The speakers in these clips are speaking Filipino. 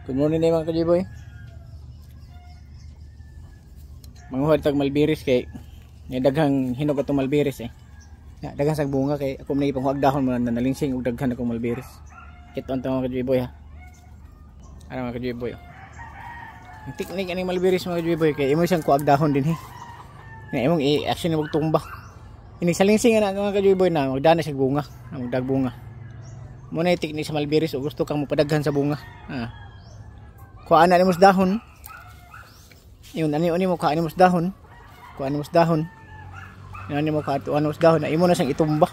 Good morning mga kajiboy. Manguhad tag malbiris kay daghang hinog atong malbiris eh. Daghang sag bunga kay ako may panghuagdahon mo na nalingsing og daghan akong malbiris. Kiton ta mga kajiboy ha. Ara mga kajiboy. Ang teknik ani malbiris mga kajiboy kay imo siyang kuagdahon din eh. Nga imong i-action og tumba. Ini salingsing ana mga kajiboy na magdana sig bunga, magdag bunga. Mo na teknik sa malbiris o gusto kang mopadaghan sa bunga. Kuha na nimos dahon. Yun ani mo kuha nimos dahon. Kuha nimos dahon. Ani mo kuha nimos dahon. Imo na siyang itumba.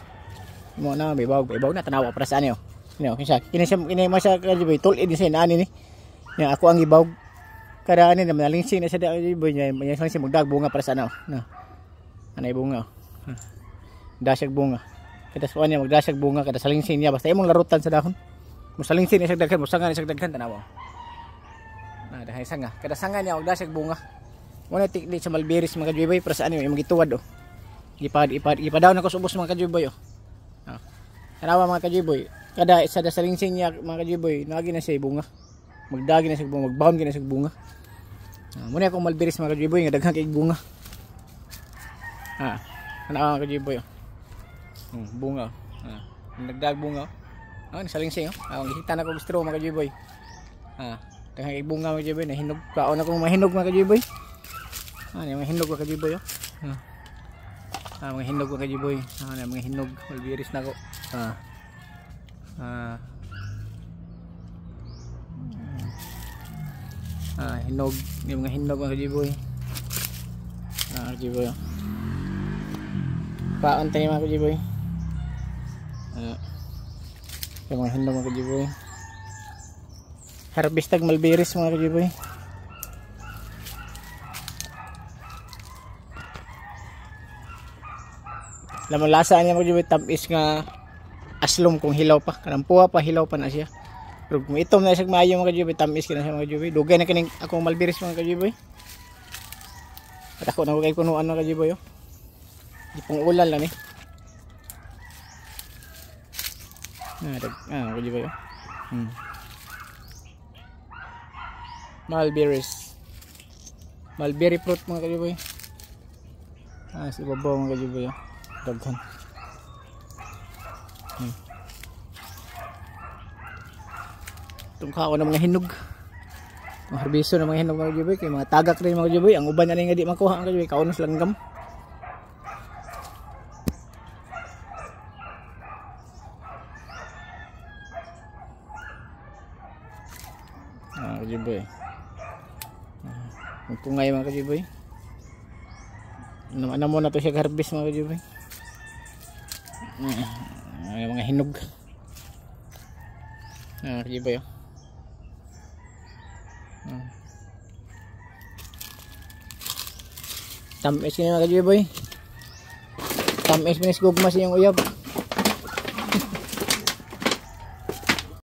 Imo na ibaw na tanawa para sa ano. Ano kinsa kini masa kajiboy tulid ni sa ani ni. Nga ako ang ibaw. Kada ani na malingsing na sa kajiboy niya. May sang magdag bunga para sa ano. No. Anay bunga. Dasyag bunga. Kada sa niya magdasyag bunga kada salingsing niya basta imong larutan sa dahon. Musalingsing ni sa daghan, musangan ni sa daghan tanawa. Dahay sanga. Kada sanga niya og dasyag bunga. Mo na teknik sa malbiris mga kajiboy para sa ano imong gituwad oh. Ipadaw na ko subos mga kajiboy oh. Tanawa mga kajiboy. Kada isa da salingsing niya mga kajiboy, nagi na siya bunga. Magdagi na siya bunga, magbahon gina siya bunga. Mo na akong malbiris mga kajiboy nga daghang kay bunga. Tanawa mga kajiboy oh. Bunga. Nagdag bunga oh. Ni salingsing oh. Ang gihita na ko straw mga kajiboy. Daghang kay bunga mga kajiboy na hinog. Kaon ako mahinog mga kajiboy. Mga hinog mga kajiboy oh. Mga hinog mga kajiboy. Mga hinog malbiris na ko. Hinog, yung mga hinog mga kajiboy. Kajiboy oh. Kaon tayo mga kajiboy. Yung mga hinog mga kajiboy. Harvest tag malbiris mga kajiboy. Lamang lasa niya mga kajiboy, tamis nga aslom kung hilaw pa. Kanang puwa pa, hilaw pa na siya. Pero kung itom na siya maayo mga kajiboy, tamis ka na siya mga kajiboy. Dugay na kining akong malbiris mga kajiboy. At ako na kay kunuan mga kajiboy oh. Ipong ulan lang eh. Kajiboy oh. Malberries. Mulberry fruit mga kajiboy. Sa ibabaw mga kajiboy oh. Daghan. Itong kao ng mga hinog. Mga harbiso ng mga hinog mga kajiboy. Kaya mga tagak rin mga kajiboy. Ang uban na nga di makuha mga kajiboy. Kaunos langgam. Kajiboy. Magpungay mga kajiboy. Ano mo na to siya harvest mga kajiboy. Mga hinog. Kajiboy oh. Tamis ini mga kajiboy. Tamis minis gugmas yung uyab.